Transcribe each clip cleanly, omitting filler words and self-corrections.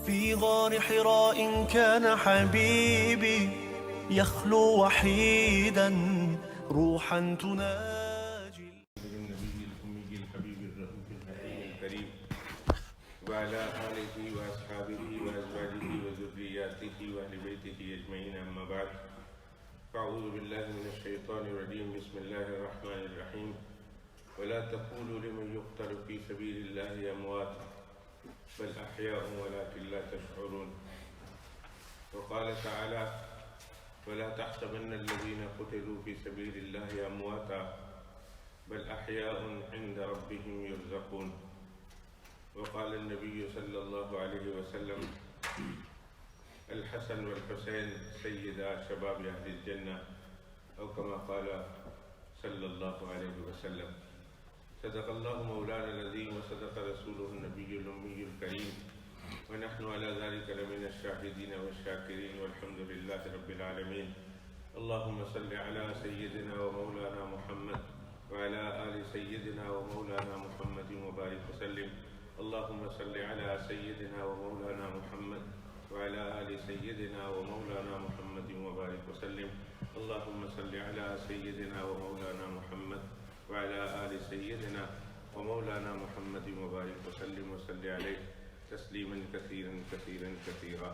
في غار حراء كان حبيبي يخلو وحيدا روحا تناجي النبي الأمي الحبيب الرؤوف الحكيم الكريم وعلى آله وأصحابه وأزواجه وذرياته وأهل بيته أجمعين، أما بعد، فأعوذ بالله من الشيطان الرجيم. بسم الله الرحمن الرحيم. ولا تقولوا لمن يقتل في سبيل الله أموات بل أحياء ولكن لا تشعرون. وقال تعالى: ولا تحسبن الذين قتلوا في سبيل الله أمواتا بل أحياء عند ربهم يرزقون. وقال النبي صلى الله عليه وسلم: الحسن والحسين سيدا شباب أهل الجنة، أو كما قال صلى الله عليه وسلم. صدق الله مولانا العظيم وصدق رسوله النبي الأمي الكريم، ونحن على ذلك لمن الشاهدين والشاكرين، والحمد لله رب العالمين. اللهم صل على سيدنا ومولانا محمد وعلى آل سيدنا ومولانا محمد وبارك وسلم. اللهم صل على سيدنا ومولانا محمد وعلى آل سيدنا ومولانا محمد وبارك وسلم. اللهم صل على سيدنا ومولانا محمد وعلى آل سيدنا ومولانا محمد وبارك وسلم وصل عليه تسلیما کثیرا کثیرا کثیرا.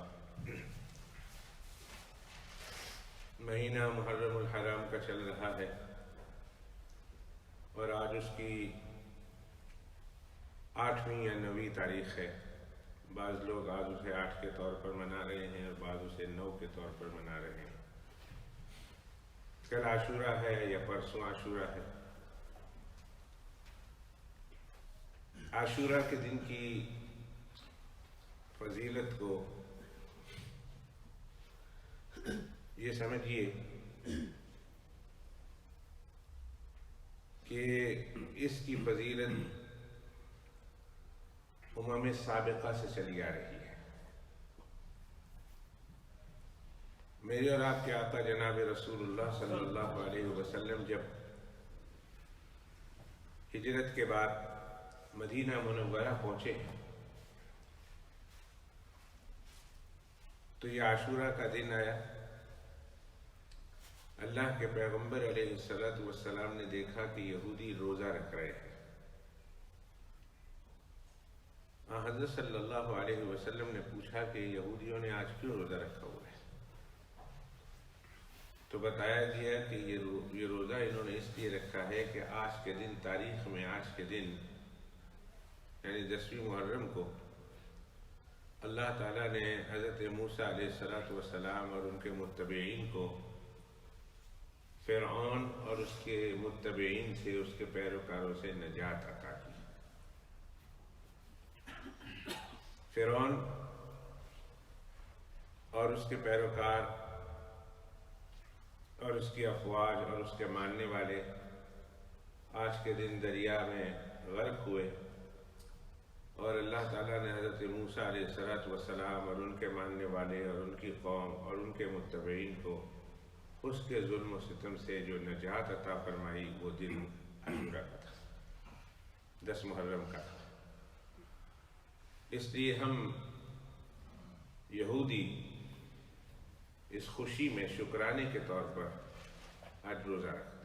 مہینہ محرم الحرام کا چل رہا ہے اور آج اس کی 8ویں یا 9ویں تاریخ ہے. بعض لوگ آج اسے 8 کے طور پر منا رہے ہیں اور بعض اسے 9 کے طور پر منا رہے ہیں. کل عاشورہ ہے یا پرسوں عاشورہ ہے. عاشورہ کے دن کی فضیلت کو یہ سمجھیے کہ اس کی فضیلت امم سابقہ سے چلی آ رہی ہے. میرے اور آپ کے آقا جناب رسول اللہ صلی اللہ علیہ وسلم جب ہجرت کے بعد مدینہ منورہ پہنچے تو یہ عاشورہ کا دن آیا. اللہ کے پیغمبر علیہ السلام نے دیکھا کہ یہودی روزہ رکھ رہے ہیں. حضرت صلی اللہ علیہ وسلم نے پوچھا کہ یہودیوں نے آج کیوں روزہ رکھا ہوا ہے؟ تو بتایا گیا کہ یہ روزہ انہوں نے اس لیے رکھا ہے کہ آج کے دن، تاریخ میں آج کے دن یعنی 10ویں محرم کو اللہ تعالیٰ نے حضرت موسیٰ علیہ السلام اور ان کے متبعین کو فرعون اور اس کے متبعین سے، اس کے پیروکاروں سے نجات عطا کی. فرعون اور اس کے پیروکار اور اس کی افواج اور اس کے ماننے والے آج کے دن دریا میں غرق ہوئے، اور اللہ تعالیٰ نے حضرت موسیٰ علیہ السلام اور ان کے ماننے والے اور ان کی قوم اور ان کے متبعین کو اس کے ظلم و ستم سے جو نجات عطا فرمائی، وہ دن عاشورہ کا تھا، 10 محرم کا تھا. اس لیے ہم یہودی اس خوشی میں شکرانے کے طور پر آج روزہ رکھتے ہیں.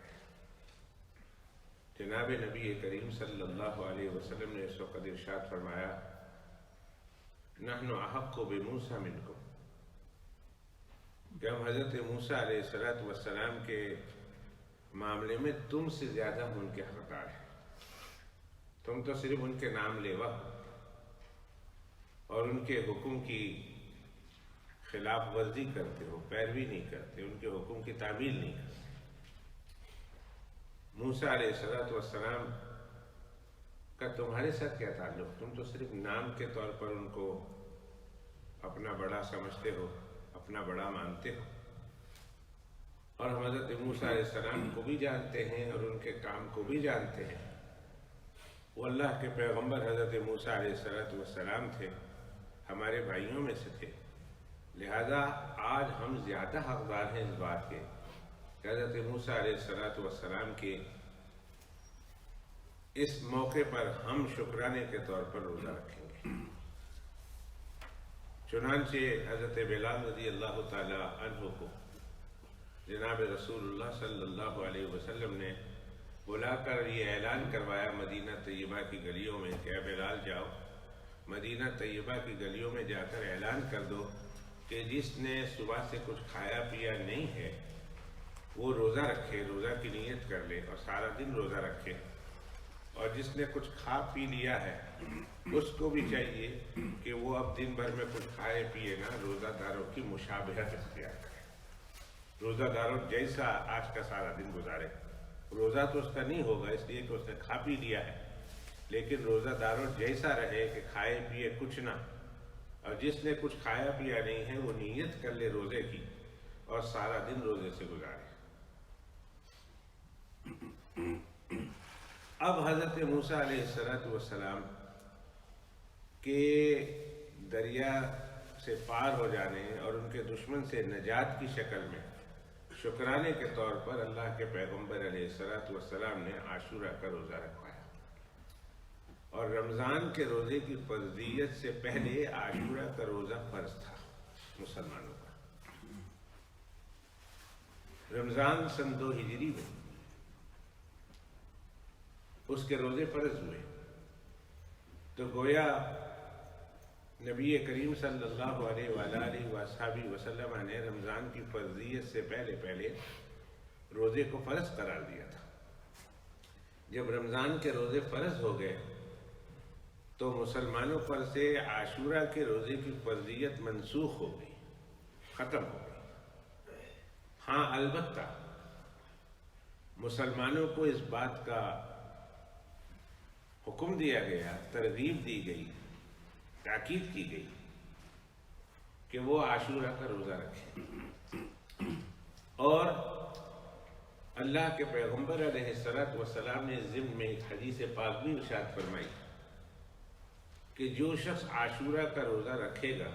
جناب نبی کریم صلی اللہ علیہ وسلم نے اس وقت ارشاد فرمایا: نحن احق بموسیٰ منکم، کہ ہم حضرت موسیٰ علیہ السلام کے معاملے میں تم سے زیادہ ان کے حقدار ہیں. تم تو صرف ان کے نام لیوا اور ان کے حکم کی خلاف ورزی کرتے ہو، پیروی نہیں کرتے، ان کے حکم کی تعمیل نہیں کرتے. موسیٰ علیہ السلام کا تمہارے ساتھ کیا تعلق؟ تم تو صرف نام کے طور پر ان کو اپنا بڑا سمجھتے ہو، اپنا بڑا مانتے ہو. اور ہم حضرت موسیٰ علیہ السلام کو بھی جانتے ہیں اور ان کے کام کو بھی جانتے ہیں. وہ اللہ کے پیغمبر حضرت موسیٰ علیہ السلام تھے، ہمارے بھائیوں میں سے تھے. لہذا آج ہم زیادہ حقدار ہیں اس بات کے کہ حضرت موسیٰ علیہ السلام کے اس موقع پر ہم شکرانے کے طور پر روزہ رکھیں گے. چنانچہ حضرت بلال رضی اللہ تعالی عنہ کو جناب رسول اللہ صلی اللہ علیہ وسلم نے بلا کر یہ اعلان کروایا مدینہ طیبہ کی گلیوں میں کہ بلال جاؤ مدینہ طیبہ کی گلیوں میں جا کر اعلان کر دو کہ جس نے صبح سے کچھ کھایا پیا نہیں ہے وہ روزہ رکھے، روزہ کی نیت کر لے اور سارا دن روزہ رکھے، اور جس نے کچھ کھا پی لیا ہے اس کو بھی چاہیے کہ وہ اب دن بھر میں کچھ کھائے پیے نا، روزہ داروں کی مشابہت اختیار کرے، روزہ داروں جیسا آج کا سارا دن گزارے۔ روزہ تو اس کا نہیں ہوگا اس لیے کہ اس نے کھا پی لیا ہے، لیکن روزہ داروں جیسا رہے کہ کھائے پیے کچھ نہ، اور جس نے کچھ کھایا پیا نہیں ہے وہ نیت کر لے روزے کی اور سارا دن روزے سے گزارے۔ اب حضرت موسیٰ علیہ السلام کے دریا سے پار ہو جانے اور ان کے دشمن سے نجات کی شکل میں شکرانے کے طور پر اللہ کے پیغمبر علیہ السلام نے عاشورہ کا روزہ رکھوایا، اور رمضان کے روزے کی فرضیت سے پہلے عاشورہ کا روزہ فرض تھا مسلمانوں کا۔ رمضان سن 2 ہجری میں اس کے روزے فرض ہوئے، تو گویا نبی کریم صلی اللہ علیہ وآلہ وسلم نے رمضان کی فرضیت سے پہلے روزے کو فرض قرار دیا تھا۔ جب رمضان کے روزے فرض ہو گئے تو مسلمانوں پر سے عاشورہ کے روزے کی فرضیت منسوخ ہو گئی، ختم ہو گئی۔ ہاں البتہ مسلمانوں کو اس بات کا حکم دیا گیا، ترغیب دی گئی، تاکید کی گئی کہ وہ عاشورہ کا روزہ رکھیں، اور اللہ کے پیغمبر علیہ السلام نے ضمن میں ایک حدیث پاک بھی ارشاد فرمائی کہ جو شخص عاشورہ کا روزہ رکھے گا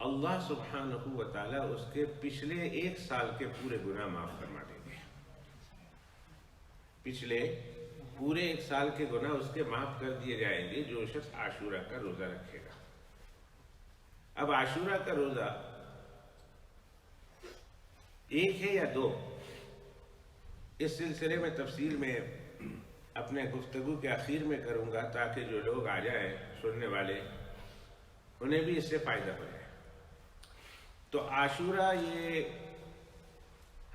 اللہ سبحانہ و تعالیٰ اس کے پچھلے 1 سال کے پورے گناہ معاف فرما دیں گے۔ پچھلے پورے 1 سال کے گناہ اس کے معاف کر دیے جائیں گے جو شخص عاشورہ کا روزہ رکھے گا۔ اب عاشورہ کا روزہ 1 ہے یا 2، اس سلسلے میں تفصیل میں اپنے گفتگو کے آخر میں کروں گا تاکہ جو لوگ آ جائیں سننے والے انہیں بھی اس سے فائدہ ہو جائے۔ تو عاشورہ یہ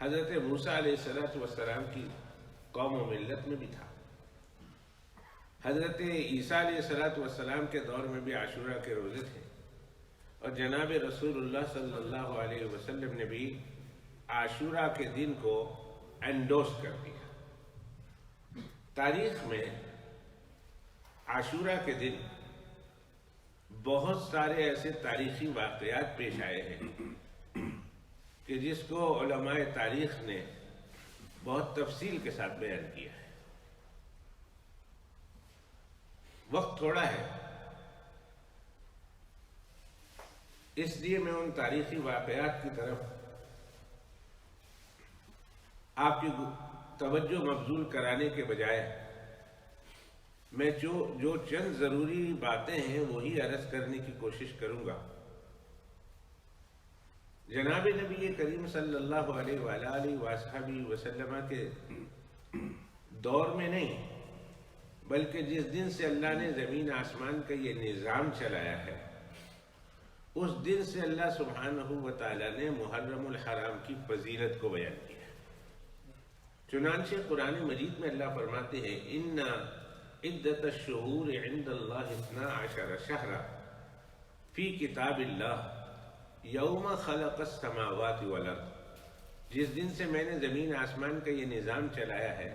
حضرت موسیٰ علیہ السلام کی قوم و ملت میں بھی تھا، حضرت عیسیٰ علیہ السلام کے دور میں بھی عاشورہ کے روزے تھے، اور جناب رسول اللہ صلی اللہ علیہ وسلم نے بھی عاشورہ کے دن کو انڈورس کر دیا۔ تاریخ میں عاشورہ کے دن بہت سارے ایسے تاریخی واقعات پیش آئے ہیں کہ جس کو علماء تاریخ نے بہت تفصیل کے ساتھ بیان کیا ہے۔ وقت تھوڑا ہے، اس لیے میں ان تاریخی واقعات کی طرف آپ کی توجہ مبذول کرانے کے بجائے میں جو چند ضروری باتیں ہیں وہی عرض کرنے کی کوشش کروں گا۔ جناب نبی کریم صلی اللہ علیہ وآلہ وسلم کے دور میں نہیں، بلکہ جس دن سے اللہ نے زمین آسمان کا یہ نظام چلایا ہے اس دن سے اللہ سبحانہ و تعالیٰ نے محرم الحرام کی فضیلت کو بیان کیا ہے۔ چنانچہ قرآن مجید میں اللہ فرماتے ہیں ان عدت الشہور عند اللہ 12 شہرا فی کتاب اللہ یوم خلق السماوات والارض، جس دن سے میں نے زمین آسمان کا یہ نظام چلایا ہے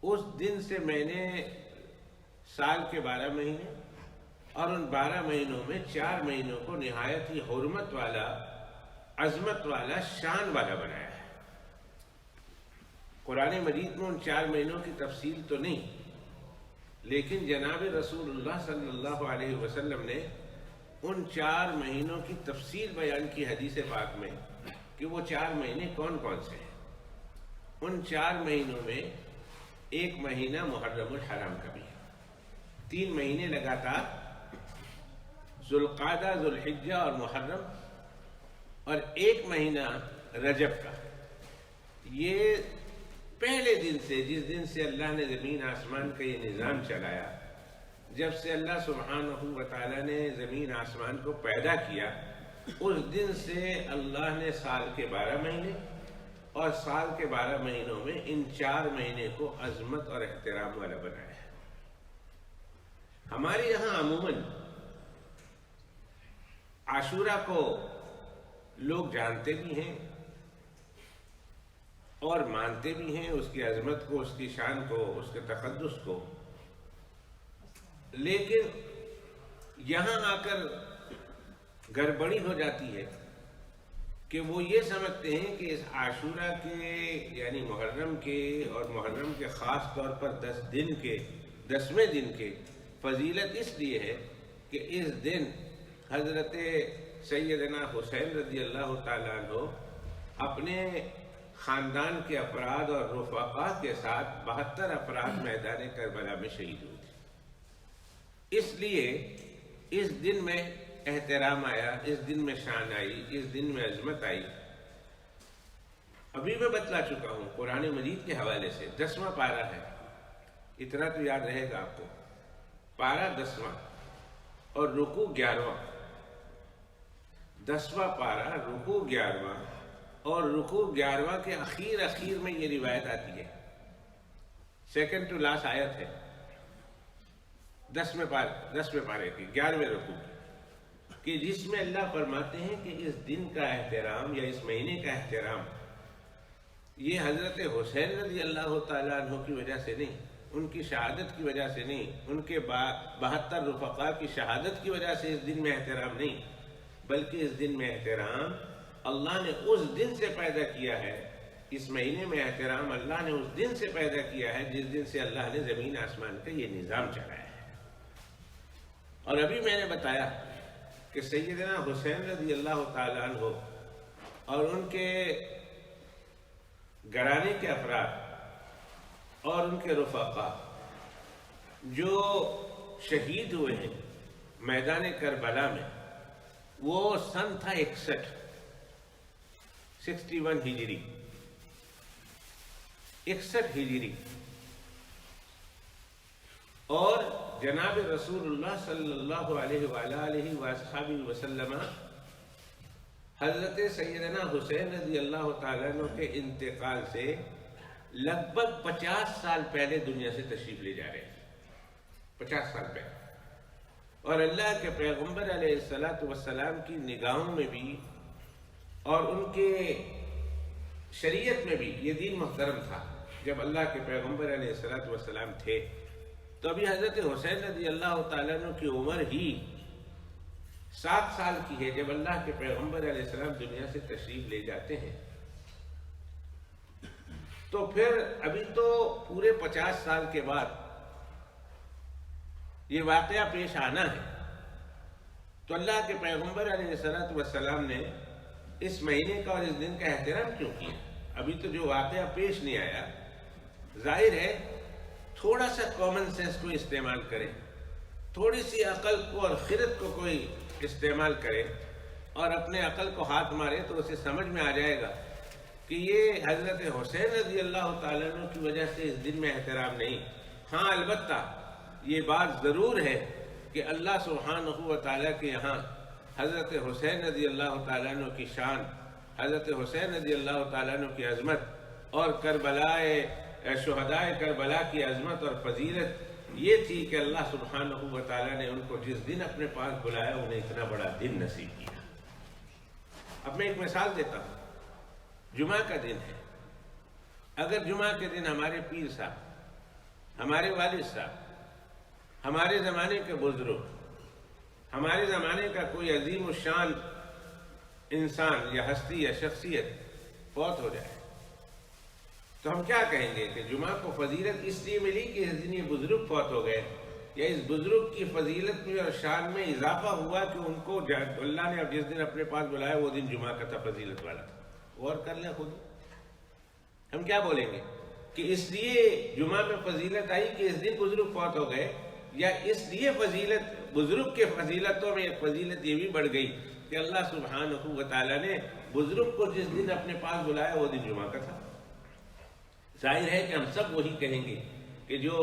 اس دن سے میں نے سال کے 12 مہینے اور ان 12 مہینوں میں 4 مہینوں کو نہایت ہی حرمت والا، عظمت والا، شان والا بنایا ہے۔ قرآن مجید میں ان 4 مہینوں کی تفصیل تو نہیں، لیکن جناب رسول اللہ صلی اللہ علیہ وسلم نے ان 4 مہینوں کی تفصیل بیان کی حدیث پاک میں کہ وہ 4 مہینے کون کون سے ہیں۔ ان 4 مہینوں میں ایک مہینہ محرم الحرام کا بھی ہے، 3 مہینے لگاتار ذوالقعدہ، ذوالحجہ اور محرم، اور ایک مہینہ رجب کا، یہ پہلے دن سے، جس دن سے اللہ نے زمین آسمان کا یہ نظام چلایا، جب سے اللہ سبحانہ و تعالیٰ نے زمین آسمان کو پیدا کیا، اس دن سے اللہ نے سال کے 12 مہینے، اور سال کے 12 مہینوں میں ان 4 مہینے کو عظمت اور احترام والا بنایا ہے۔ ہمارے یہاں عموماً عاشورہ کو لوگ جانتے بھی ہیں اور مانتے بھی ہیں، اس کی عظمت کو، اس کی شان کو، اس کے تقدس کو، لیکن یہاں آ کر گڑبڑی ہو جاتی ہے کہ وہ یہ سمجھتے ہیں کہ اس عاشورہ کے یعنی محرم کے، اور محرم کے خاص طور پر 10ویں دن کے فضیلت اس لیے ہے کہ اس دن حضرت سیدنا حسین رضی اللہ تعالیٰ عنہ اپنے خاندان کے افراد اور رفقا کے ساتھ 72 افراد میدان کربلا میں شہید ہوئے تھے۔ اس لیے اس دن میں احترام آیا، اس دن میں شان آئی، اس دن میں عظمت آئی۔ ابھی میں بتلا چکا ہوں قرآن مجید کے حوالے سے، 10واں پارہ ہے، اتنا تو یاد رہے گا آپ کو، پارہ 10واں اور رکوع 11واں، 10واں پارہ، رکوع 11واں، اور رکوع 11واں کے اخیر میں یہ روایت آتی ہے، سیکنڈ ٹو لاسٹ آیت ہے 10ویں پارے کی 11ویں رکوع کی، کہ جس میں اللہ فرماتے ہیں کہ اس دن کا احترام یا اس مہینے کا احترام یہ حضرت حسین رضی اللہ تعالیٰ عنہ کی وجہ سے نہیں، ان کی شہادت کی وجہ سے نہیں، ان کے 72 رفقا کی شہادت کی وجہ سے اس دن میں احترام نہیں، بلکہ اس دن میں احترام اللہ نے اس دن سے پیدا کیا ہے، اس مہینے میں احترام اللہ نے اس دن سے پیدا کیا ہے جس دن سے اللہ نے زمین آسمان کا یہ نظام چلایا ہے۔ اور ابھی میں نے بتایا کہ سیدنا حسین رضی اللہ تعالیٰ عنہ اور ان کے گھرانے کے افراد اور ان کے رفقا جو شہید ہوئے ہیں میدان کربلا میں، وہ سن تھا 61 ہجری، 61 ہجری، اور جناب رسول اللہ صلی اللہ علیہ وآلہ وآصحابہ وسلم حضرت سیدنا حسین رضی اللہ تعالیٰ عنہ کے انتقال سے لگ بھگ 50 سال پہلے دنیا سے تشریف لے جا رہے ہیں، 50 سال پہلے، اور اللہ کے پیغمبر علیہ السلام کی نگاہوں میں بھی اور ان کے شریعت میں بھی یہ دین محترم تھا۔ جب اللہ کے پیغمبر علیہ السلام تھے تو ابھی حضرت حسین رضی اللہ تعالیٰ عنہ کی عمر ہی 7 سال کی ہے جب اللہ کے پیغمبر علیہ السلام دنیا سے تشریف لے جاتے ہیں، تو پھر ابھی تو پورے 50 سال کے بعد یہ واقعہ پیش آنا ہے، تو اللہ کے پیغمبر علیہ السلام نے اس مہینے کا اور اس دن کا احترام کیوں کیا؟ ابھی تو جو واقعہ پیش نہیں آیا، ظاہر ہے تھوڑا سا کامن سینس کو استعمال کرے، تھوڑی سی عقل کو اور خرد کو کوئی استعمال کرے اور اپنے عقل کو ہاتھ مارے تو اسے سمجھ میں آ جائے گا کہ یہ حضرت حسین رضی اللہ تعالیٰ عنہ کی وجہ سے اس دن میں احترام نہیں۔ ہاں البتہ یہ بات ضرور ہے کہ اللہ سبحانہ و تعالیٰ کے یہاں حضرت حسین رضی اللہ تعالیٰ عنہ کی شان، حضرت حسین رضی اللہ تعالیٰ عنہ کی عظمت اور شہدائے کربلا کی عظمت اور فضیلت یہ تھی کہ اللہ سبحانہ و تعالیٰ نے ان کو جس دن اپنے پاس بلایا انہیں اتنا بڑا دن نصیب کیا۔ اب میں ایک مثال دیتا ہوں، جمعہ کا دن ہے، اگر جمعہ کے دن ہمارے پیر صاحب، ہمارے والد صاحب، ہمارے زمانے کے بزرگ، ہمارے زمانے کا کوئی عظیم الشان انسان یا ہستی یا شخصیت فوت ہو جائے تو ہم کیا کہیں گے کہ جمعہ کو فضیلت اس لیے ملی کہ اس دن یہ بزرگ فوت ہو گئے، یا اس بزرگ کی فضیلت میں اور شان میں اضافہ ہوا کہ ان کو اللہ نے اب جس دن اپنے پاس بلایا وہ دن جمعہ کا تھا، فضیلت والا تھا۔ غور کر لیں خود، ہم کیا بولیں گے کہ اس لیے جمعہ میں فضیلت آئی کہ اس دن بزرگ فوت ہو گئے، یا اس لیے فضیلت بزرگ کے فضیلتوں میں ایک فضیلت یہ بھی بڑھ گئی کہ اللہ سبحانہ و تعالیٰ نے بزرگ کو جس دن اپنے پاس بلایا وہ دن جمعہ کا تھا۔ ظاہر ہے کہ ہم سب وہی کہیں گے کہ جو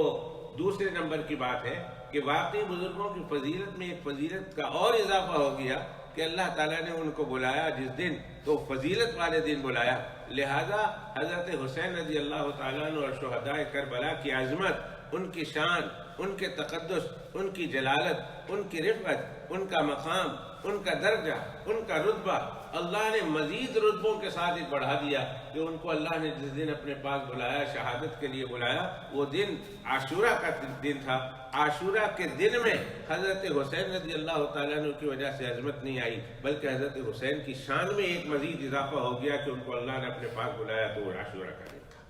دوسرے نمبر کی بات ہے کہ واقعی بزرگوں کی فضیلت میں ایک فضیلت کا اور اضافہ ہو گیا کہ اللہ تعالیٰ نے ان کو بلایا جس دن تو فضیلت والے دن بلایا۔ لہذا حضرت حسین رضی اللہ تعالیٰ عنہ اور شہدائے کربلا کی عظمت، ان کی شان، ان کے تقدس، ان کی جلالت، ان کی رفعت، ان کا مقام، ان کا درجہ، ان کا رتبہ اللہ نے مزید رتبوں کے ساتھ بڑھا دیا کہ ان کو اللہ نے جس دن اپنے پاس بلایا، شہادت کے لیے بلایا، وہ دن عاشورہ کا دن تھا۔ عاشورہ کے دن میں حضرت حسین رضی اللہ تعالیٰ عنہ کی وجہ سے عظمت نہیں آئی، بلکہ حضرت حسین کی شان میں ایک مزید اضافہ ہو گیا کہ ان کو اللہ نے اپنے پاس بلایا تو وہ عاشورہ کا دن تھا۔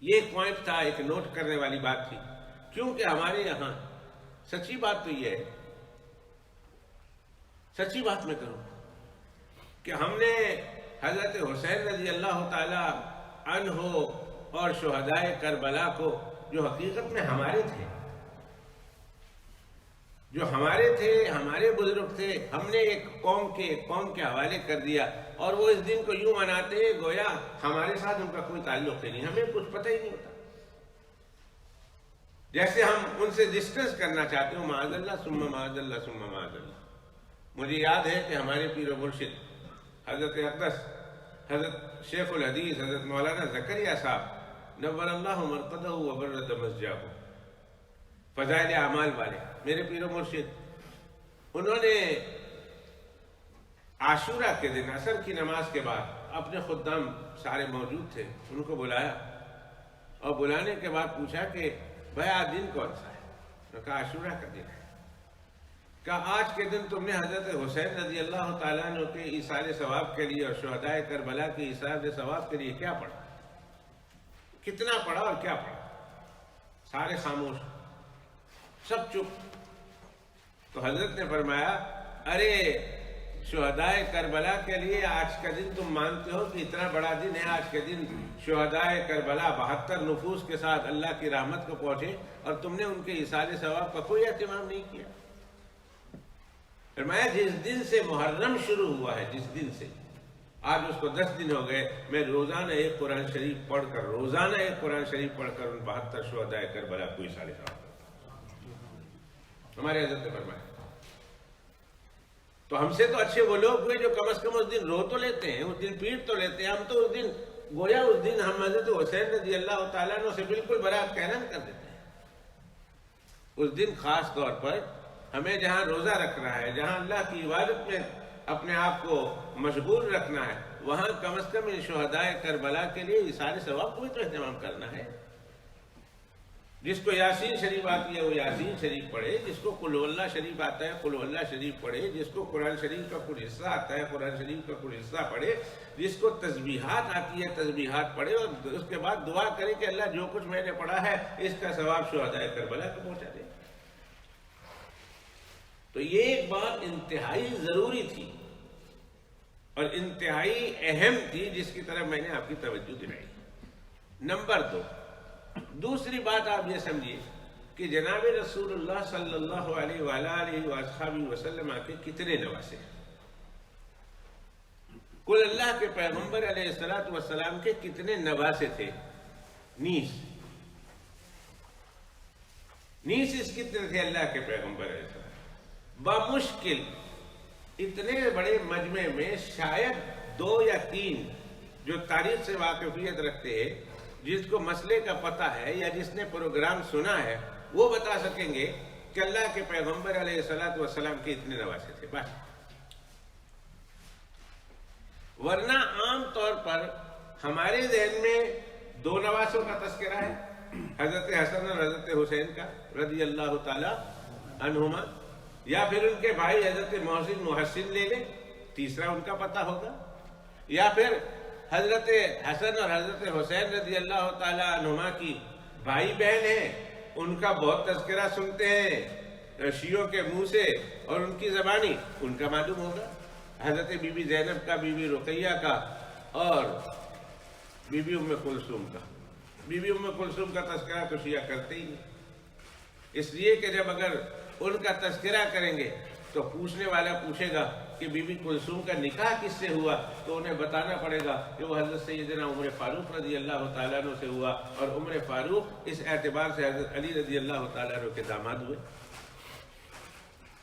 یہ ایک پوائنٹ تھا، ایک نوٹ کرنے والی بات تھی، کیونکہ ہمارے یہاں سچی بات تو یہ ہے، سچی بات میں کروں کہ ہم نے حضرت حسین رضی اللہ تعالی عنہ اور شہدائے کربلا کو جو حقیقت میں ہمارے تھے، ہمارے بزرگ تھے، ہم نے ایک قوم کے حوالے کر دیا اور وہ اس دن کو یوں مناتے ہیں گویا ہمارے ساتھ ان کا کوئی تعلق ہی نہیں، ہمیں کچھ پتہ ہی نہیں ہوتا، جیسے ہم ان سے ڈسٹنس کرنا چاہتے ہوں، معاذ اللہ ثم معاذ اللہ ثم معاذ اللہ۔ مجھے یاد ہے کہ ہمارے پیر و مرشد حضرت اقدس حضرت شیخ الحدیث حضرت مولانا زکریا صاحب نور اللہ مرقدہ و برد مسجدہ، فضائل اعمال والے میرے پیر و مرشد، انہوں نے عاشورہ کے دن عصر کی نماز کے بعد اپنے خدام سارے موجود تھے، ان کو بلایا اور بلانے کے بعد پوچھا کہ بھائی آج دن کون سا ہے؟ انہوں نے کہا عاشورہ کا دن ہے۔ کہا آج کے دن تم نے حضرت حسین رضی اللہ تعالیٰ عنہ کے ایصال ثواب کے لیے اور شہدائے کربلا کے ایصال ثواب کے لیے کیا پڑھا؟ کتنا پڑھا اور کیا پڑھا؟ سارے خاموش، سب چپ۔ تو حضرت نے فرمایا ارے شہدائے کربلا کے لیے آج کا دن تم مانتے ہو کہ اتنا بڑا دن ہے، آج کے دن شہدائے کربلا 72 نفوس کے ساتھ اللہ کی رحمت کو پہنچے اور تم نے ان کے ایصال ثواب کا کوئی اہتمام نہیں کیا۔ فرمایا جس دن سے محرم شروع ہوا ہے، جس دن سے آج اس کو 10 دن ہو گئے، میں روزانہ ایک قرآن شریف پڑھ کر ان 72 شہدائے کربلا کو ایصال ثواب ہمارے حضرت نے فرمایا۔ تو ہم سے تو اچھے وہ لوگ ہوئے جو کم از کم اس دن رو تو لیتے ہیں، اس دن پیٹ تو لیتے ہیں، ہم تو اس دن گویا اس دن ہم حضرت حسین رضی اللہ تعالیٰ عنہ سے بالکل برات کا اعلان کر دیتے ہیں۔ اس دن خاص طور پر ہمیں جہاں روزہ رکھنا ہے، جہاں اللہ کی عبادت میں اپنے آپ کو مشغول رکھنا ہے، وہاں کم از کم ان شہدائے کربلا کے لیے ایصال ثواب کو بھی تو اہتمام کرنا ہے۔ جس کو یاسین شریف آتی ہے وہ یاسین شریف پڑھے، جس کو قل ہو اللہ شریف آتا ہے قل ہو اللہ شریف پڑھے، جس کو قرآن شریف کا کچھ حصہ آتا ہے قرآن شریف کا کچھ حصہ پڑھے، جس کو تسبیحات آتی ہے تسبیحات پڑھے، اور اس کے بعد دعا کرے کہ اللہ جو کچھ میں نے پڑھا ہے اس کا ثواب شہدائے کربلا کو پہنچا دے۔ تو یہ ایک بات انتہائی ضروری تھی اور انتہائی اہم تھی جس کی طرف میں نے آپ کی توجہ دلائی۔ نمبر 2، دوسری بات آپ یہ سمجھیے کہ جناب رسول اللہ صلی اللہ علیہ وآلہ وآلہ وسلم کے کتنے نواسے ہیں؟ کل اللہ کے پیغمبر علیہ السلام کے کتنے نواسے تھے؟ 19 کتنے تھے اللہ کے پیغمبر علیہ السلام؟ بمشکل اتنے بڑے مجمع میں شاید 2 یا 3 جو تاریخ سے واقفیت رکھتے ہیں، جس کو مسئلے کا پتہ ہے یا جس نے پروگرام سنا ہے، وہ بتا سکیں گے کہ اللہ کے پیغمبر علیہ السلام کے اتنے نواسے تھے بس۔ ورنہ عام طور پر ہمارے ذہن میں 2 نواسوں کا تذکرہ ہے، حضرت حسن اور حضرت حسین کا رضی اللہ تعالی عنہما، یا پھر ان کے بھائی حضرت محسن لے لیں، تیسرا ان کا پتہ ہوگا، یا پھر حضرت حسن اور حضرت حسین رضی اللہ تعالی عنہما کی بھائی بہن ہیں، ان کا بہت تذکرہ سنتے ہیں شیعوں کے منہ سے اور ان کی زبانی، ان کا معلوم ہوگا، حضرت بی بی زینب کا، بی بی رقیہ کا اور بی بی ام کلثوم کا۔ بی بی ام کلثوم کا تذکرہ تو شیعہ کرتے ہی نہیں۔ اس لیے کہ جب اگر ان کا تذکرہ کریں گے تو پوچھنے والا پوچھے گا کہ بی بی کلثوم کا نکاح کس سے ہوا، تو انہیں بتانا پڑے گا کہ وہ حضرت سیدنا عمر فاروق رضی اللہ تعالیٰ عنہ سے ہوا، اور عمر فاروق اس اعتبار سے حضرت علی رضی اللہ تعالیٰ عنہ کے داماد ہوئے،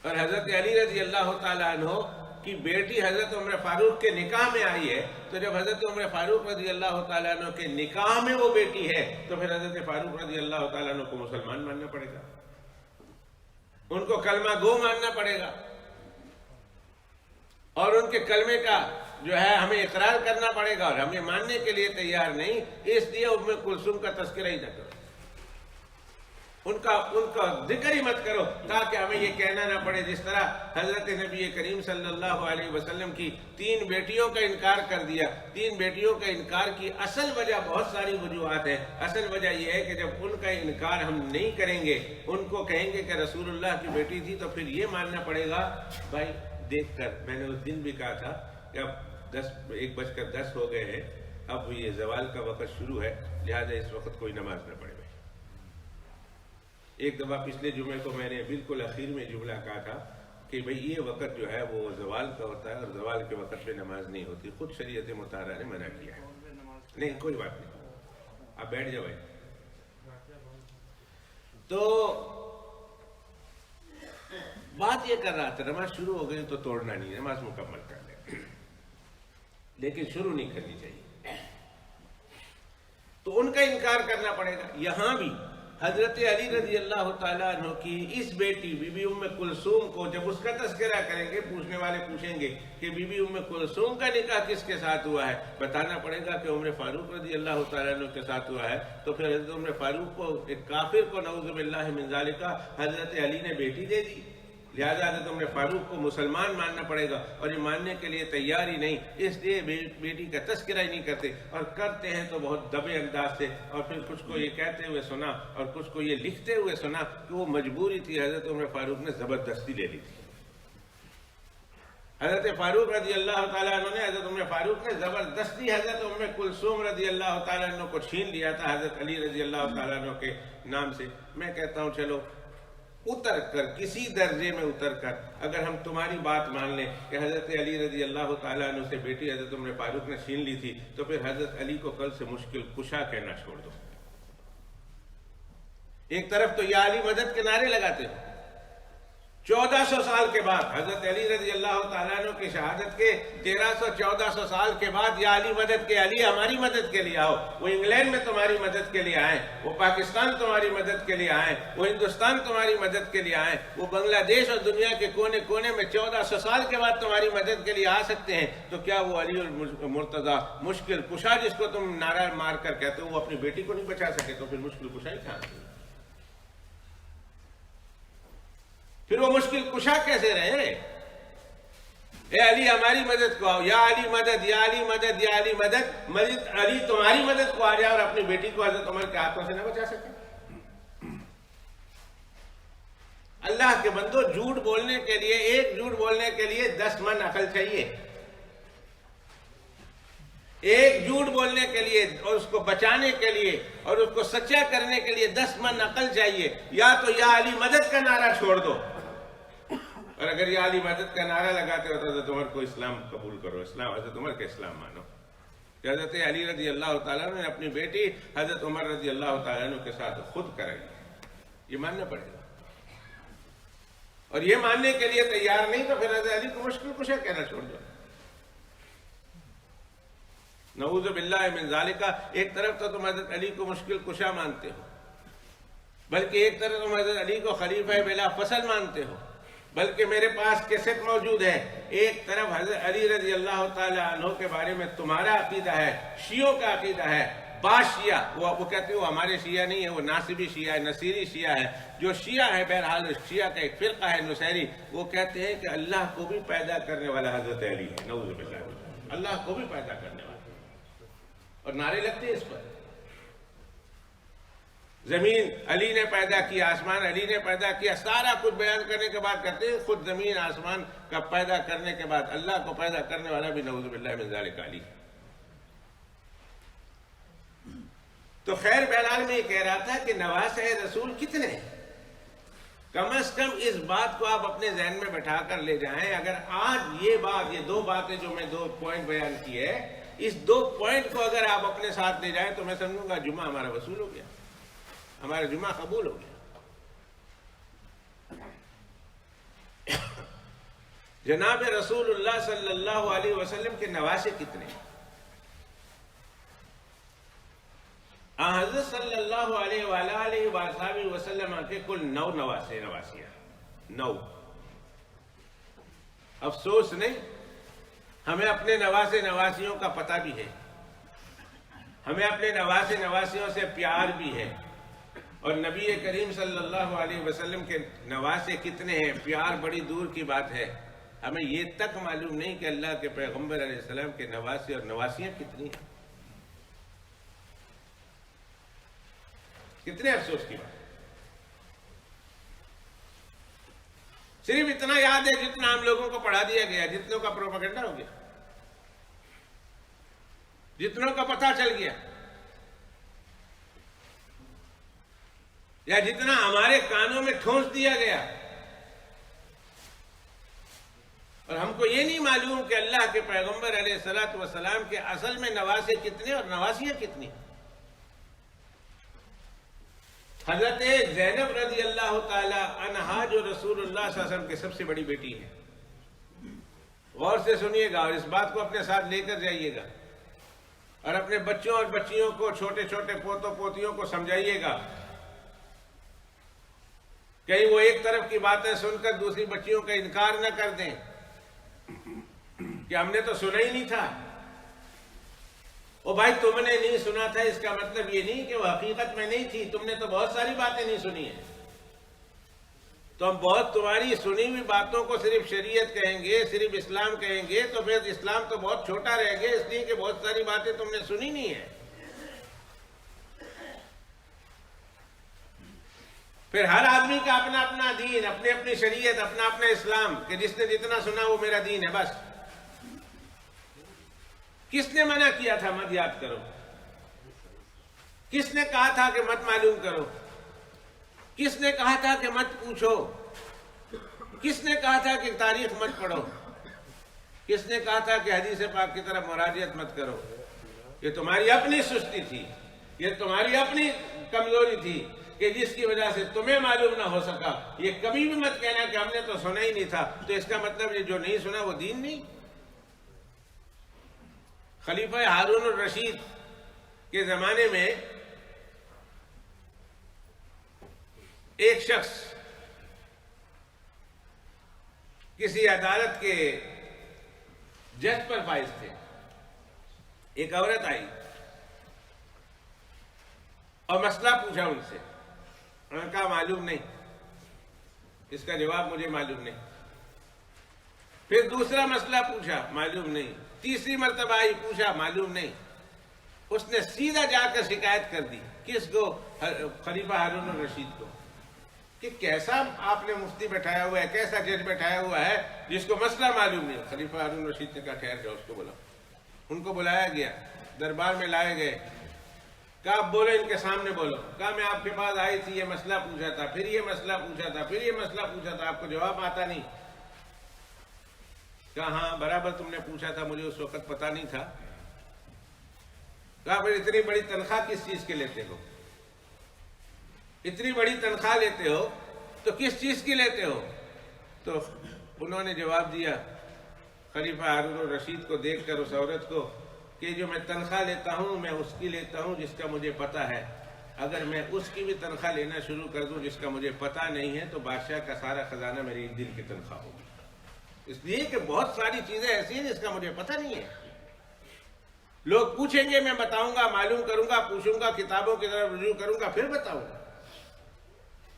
اور حضرت علی رضی اللہ تعالیٰ عنہ کی بیٹی حضرت عمر فاروق کے نکاح میں آئی ہے، تو جب حضرت عمر فاروق رضی اللہ تعالیٰ عنہ کے نکاح میں وہ بیٹی ہے تو پھر حضرت فاروق رضی اللہ تعالیٰ عنہ کو مسلمان ماننا پڑے گا، ان کو کلمہ گو ماننا پڑے گا، اور ان کے کلمے کا جو ہے ہمیں اقرار کرنا پڑے گا، اور ہمیں ماننے کے لیے تیار نہیں، اس لیے ام کلثوم کا تذکرہ ہی نہ کرو، ان کا ذکر ہی مت کرو، تاکہ ہمیں یہ کہنا نہ پڑے جس طرح حضرت نبی کریم صلی اللہ علیہ وسلم کی 3 بیٹیوں کا انکار کر دیا۔ 3 بیٹیوں کا انکار کی اصل وجہ بہت ساری وجوہات ہیں۔ اصل وجہ یہ ہے کہ جب ان کا انکار ہم نہیں کریں گے، ان کو کہیں گے کہ رسول اللہ کی بیٹی تھی، تو پھر یہ ماننا پڑے گا بھائی دیکھ کر، میں نے اس دن بھی کہا تھا کہ اب 1:10 ہو گئے ہیں، اب یہ زوال کا وقت شروع ہے، لہذا اس وقت کوئی نماز نہ پڑھے۔ ایک دفعہ پچھلے جمعے کو میں نے بالکل اخیر میں جملہ کہا تھا کہ بھئی یہ وقت جو ہے وہ زوال کا ہوتا ہے، اور زوال کے وقت پہ نماز نہیں ہوتی، خود شریعت مطہرہ نے منع کیا ہے۔ نہیں کوئی بات نہیں، آپ بیٹھ جاؤ۔ تو بات یہ کر رہا تھا، نماز شروع ہو گئی تو توڑنا نہیں، نماز مکمل کر لیں، لیکن شروع نہیں کرنی چاہیے، تو ان کا انکار کرنا پڑے گا۔ یہاں بھی حضرت علی رضی اللہ تعالیٰ عنہ کی اس بیٹی بی بی ام کلثوم کو جب اس کا تذکرہ کریں گے، پوچھنے والے پوچھیں گے کہ بی بی ام کلثوم کا نکاح کس کے ساتھ ہوا ہے، بتانا پڑے گا کہ عمر فاروق رضی اللہ تعالیٰ عنہ کے ساتھ ہوا ہے، تو پھر حضرت عمر فاروق کو، ایک کافر کو نعوذ باللہ من ذالک حضرت علی نے بیٹی دے دی، لہذا حضرت عمر فاروق کو مسلمان ماننا پڑے گا، اور یہ ماننے کے لیے تیار ہی نہیں، اس لیے بیٹی کا تذکرہ ہی نہیں کرتے، اور کرتے ہیں تو بہت دبے انداز سے، اور پھر کچھ کو یہ کہتے ہوئے سنا اور کچھ کو یہ لکھتے ہوئے سنا کہ وہ مجبوری تھی، حضرت عمر فاروق نے زبردستی لے لی تھی۔ حضرت فاروق رضی اللہ تعالیٰ عنہ نے، حضرت عمر فاروق نے زبردستی حضرت ام کلثوم رضی اللہ تعالیٰ عنہ کو چھین لیا تھا حضرت علی رضی اللہ تعالیٰ عنہ کے نام سے۔ میں کہتا ہوں چلو اتر کر، کسی درجے میں اتر کر، اگر ہم تمہاری بات مان لیں کہ حضرت علی رضی اللہ تعالیٰ عنہ سے بیٹی حضرت عمر فاروق نے چھین لی تھی، تو پھر حضرت علی کو کل سے مشکل کشا کہنا چھوڑ دو۔ ایک طرف تو یا علی مدد کے نعرے لگاتے ہو، 1400 سال کے بعد حضرت علی رضی اللہ تعالیٰ عنہ کی شہادت کے 1300-1400 سال کے بعد یا علی مدد کے، علی ہماری مدد کے لیے آؤ۔ وہ انگلینڈ میں تمہاری مدد کے لیے آئیں، وہ پاکستان تمہاری مدد کے لیے آئیں، وہ ہندوستان تمہاری مدد کے لیے آئیں، وہ بنگلہ دیش اور دنیا کے کونے کونے میں 1400 سال کے بعد تمہاری مدد کے لیے آ سکتے ہیں، تو کیا وہ علی المرتضیٰ مشکل کشا جس کو تم نعرہ مار کر کہتے ہو وہ اپنی بیٹی کو نہیں بچا سکے؟ تو پھر مشکل کشا ہی کہاں سے؟ پھر وہ مشکل کشا کیسے رہے؟ اے علی ہماری مدد کو آؤ، یا علی مدد، یا علی مدد، یا علی مدد، مزید علی تمہاری مدد کو آ جائے اور اپنی بیٹی کو حضرت عمر کے ہاتھوں سے نہ بچا سکے۔ اللہ کے بندو، جھوٹ بولنے کے لیے، ایک جھوٹ بولنے کے لیے 10 من عقل چاہیے، ایک جھوٹ بولنے کے لیے اور اس کو بچانے کے لیے اور اس کو سچا کرنے کے لیے 10 من عقل چاہیے۔ یا تو یا علی مدد کا نعرہ چھوڑ دو، اور اگر یہ علی مدد کا نعرہ لگاتے ہو تو حضرت عمر کو اسلام قبول کرو، اسلام حضرت عمر کے اسلام مانو کہ حضرت علی رضی اللہ تعالیٰ نے اپنی بیٹی حضرت عمر رضی اللہ تعالیٰ کے ساتھ خود کرائی، یہ ماننا پڑے گا۔ اور یہ ماننے کے لیے تیار نہیں تو پھر حضرت علی کو مشکل کشا کہنا چھوڑ دو۔ نعوذ باللہ من ذالک، ایک طرف تو تم حضرت علی کو مشکل کشا مانتے ہو، بلکہ ایک طرف تم حضرت علی کو خلیفہ بلا فصل مانتے ہو، بلکہ میرے پاس کیسٹ موجود ہے، ایک طرف حضرت علی رضی اللہ تعالیٰ عنہ کے بارے میں تمہارا عقیدہ ہے، شیعوں کا عقیدہ ہے، بعض شیعہ وہ کہتے ہیں وہ ہمارے شیعہ نہیں ہے، وہ ناصبی شیعہ ہے، نصیری شیعہ ہے، جو شیعہ ہے بہرحال شیعہ کا ایک فرقہ ہے نصیری، وہ کہتے ہیں کہ اللہ کو بھی پیدا کرنے والا حضرت علی ہے، نعوذ باللہ، اللہ کو بھی پیدا کرنے والا، اور نعرے لگتے ہیں اس پر۔ زمین علی نے پیدا کیا، آسمان علی نے پیدا کیا، سارا کچھ بیان کرنے کے بعد کہتے ہیں خود زمین آسمان کا پیدا کرنے کے بعد اللہ کو پیدا کرنے والا بھی نعوذ باللہ من ذالک علی۔ تو خیر بہرحال میں یہ کہہ رہا تھا کہ نواسہ رسول کتنے ہیں؟ کم از کم اس بات کو آپ اپنے ذہن میں بٹھا کر لے جائیں. اگر آج یہ دو باتیں جو میں 2 پوائنٹ بیان کی ہے، اس 2 پوائنٹ کو اگر آپ اپنے ساتھ لے جائیں تو میں سمجھوں گا جمعہ ہمارا وصول ہو گیا، ہمارا جمعہ قبول ہو گیا. جناب رسول اللہ صلی اللہ علیہ وسلم کے نواسے کتنے ہیں؟ حضرت صلی اللہ علیہ وآلہ وسلم کے کل 9 نواسیاں 9. افسوس نہیں، ہمیں اپنے نواسیوں کا پتہ بھی ہے، ہمیں اپنے نواسیوں سے پیار بھی ہے، اور نبی کریم صلی اللہ علیہ وسلم کے نواسے کتنے ہیں پیار بڑی دور کی بات ہے. ہمیں یہ تک معلوم نہیں کہ اللہ کے پیغمبر علیہ السلام کے نواسے اور نواسیاں کتنی ہیں. کتنے افسوس کی بات. صرف اتنا یاد ہے جتنا ہم لوگوں کو پڑھا دیا گیا، جتنوں کا پروپیگنڈا ہو گیا، جتنوں کا پتہ چل گیا، یا جتنا ہمارے کانوں میں ٹھونس دیا گیا. اور ہم کو یہ نہیں معلوم کہ اللہ کے پیغمبر علیہ الصلوۃ والسلام کے اصل میں نواسے کتنے اور نواسیاں کتنی. حضرت زینب رضی اللہ تعالی عنہا جو رسول اللہ صلی اللہ علیہ وسلم کی سب سے بڑی بیٹی ہے، غور سے سنیے گا اور اس بات کو اپنے ساتھ لے کر جائیے گا، اور اپنے بچوں اور بچیوں کو، چھوٹے چھوٹے پوتوں پوتیوں کو سمجھائیے گا. کہیں وہ ایک طرف کی باتیں سن کر دوسری بچیوں کا انکار نہ کر دیں کہ ہم نے تو سنا ہی نہیں تھا. او بھائی، تم نے نہیں سنا تھا اس کا مطلب یہ نہیں کہ وہ حقیقت میں نہیں تھی. تم نے تو بہت ساری باتیں نہیں سنی ہیں. تو ہم بہت تمہاری سنی ہوئی باتوں کو صرف شریعت کہیں گے، صرف اسلام کہیں گے، تو پھر اسلام تو بہت چھوٹا رہ گیا، اس لیے کہ بہت ساری باتیں تم نے سنی نہیں ہیں. پھر ہر آدمی کا اپنا اپنا دین، اپنی اپنی شریعت، اپنا اپنا اسلام، کہ جس نے جتنا سنا وہ میرا دین ہے بس. کس نے منع کیا تھا مت یاد کرو؟ کس نے کہا تھا کہ مت معلوم کرو؟ کس نے کہا تھا کہ مت پوچھو؟ کس نے کہا تھا کہ تاریخ مت پڑھو؟ کس نے کہا تھا کہ حدیث پاک کی طرف مراجعت مت کرو؟ یہ تمہاری اپنی سستی تھی، یہ تمہاری اپنی کمزوری تھی کہ جس کی وجہ سے تمہیں معلوم نہ ہو سکا. یہ کبھی بھی مت کہنا کہ ہم نے تو سنا ہی نہیں تھا، تو اس کا مطلب یہ جو نہیں سنا وہ دین نہیں. خلیفہ ہارون الرشید کے زمانے میں ایک شخص کسی عدالت کے جج پر فائز تھے. ایک عورت آئی اور مسئلہ پوچھا ان سے. انہوں نے کہا معلوم نہیں، اس کا جواب مجھے معلوم نہیں. پھر دوسرا مسئلہ پوچھا، معلوم نہیں. تیسری مرتبہ آئی، پوچھا، معلوم نہیں. اس نے سیدھا جا کر شکایت کر دی. کس کو؟ خلیفہ ہارون الرشید کو، کہ کیسا آپ نے مفتی بیٹھایا ہوا ہے، کیسا جج بیٹھایا ہوا ہے جس کو مسئلہ معلوم نہیں. خلیفہ ہارون الرشید نے کہا ٹھہر جاؤ، اس کو بلاؤ. ان کو بلایا گیا، دربار میں لائے گئے. کہا آپ بولو، ان کے سامنے بولو. کہا میں آپ کے پاس آئی تھی، یہ مسئلہ پوچھا تھا، پھر یہ مسئلہ پوچھا تھا، پھر یہ مسئلہ پوچھا تھا، آپ کو جواب آتا نہیں. کہا ہاں برابر تم نے پوچھا تھا، مجھے اس وقت پتا نہیں تھا. کہا پھر اتنی بڑی تنخواہ کس چیز کے لیتے ہو؟ اتنی بڑی تنخواہ لیتے ہو تو کس چیز کی لیتے ہو؟ تو انہوں نے جواب دیا خلیفہ ہارون الرشید کو دیکھ کر اس عورت کو کہ جو میں تنخواہ لیتا ہوں میں اس کی لیتا ہوں جس کا مجھے پتا ہے. اگر میں اس کی بھی تنخواہ لینا شروع کر دوں جس کا مجھے پتا نہیں ہے تو بادشاہ کا سارا خزانہ میری ایک دن کی تنخواہ ہوگی. اس لیے کہ بہت ساری چیزیں ایسی ہیں جس کا مجھے پتہ نہیں ہے. لوگ پوچھیں گے، میں بتاؤں گا، معلوم کروں گا، پوچھوں گا، کتابوں کی طرف رجوع کروں گا، پھر بتاؤں گا.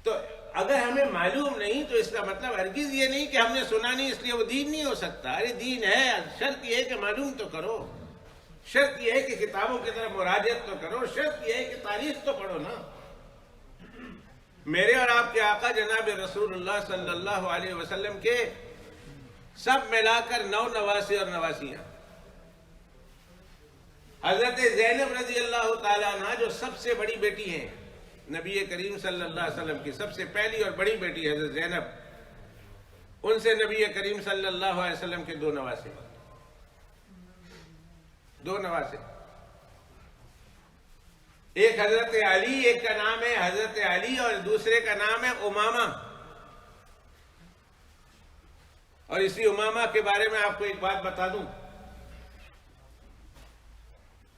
تو اگر ہمیں معلوم نہیں تو اس کا مطلب ہرگز یہ نہیں کہ ہم نے سنا نہیں اس لیے وہ دین نہیں ہو سکتا. ارے دین ہے، شرط یہ ہے کہ معلوم تو کرو، شرط یہ ہے کہ کتابوں کی طرف مراجعت تو کرو، شرط یہ ہے کہ تاریخ تو پڑھو نا. میرے اور آپ کے آقا جناب رسول اللہ صلی اللہ علیہ وسلم کے سب ملا کر 9 نواسے اور نواسیاں. حضرت زینب رضی اللہ تعالیٰ عنہ جو سب سے بڑی بیٹی ہیں، نبی کریم صلی اللہ علیہ وسلم کی سب سے پہلی اور بڑی بیٹی حضرت زینب، ان سے نبی کریم صلی اللہ علیہ وسلم کے دو نواسے، ایک حضرت علی، ایک کا نام ہے حضرت علی اور دوسرے کا نام ہے امامہ۔ اور اسی امامہ کے بارے میں آپ کو ایک بات بتا دوں،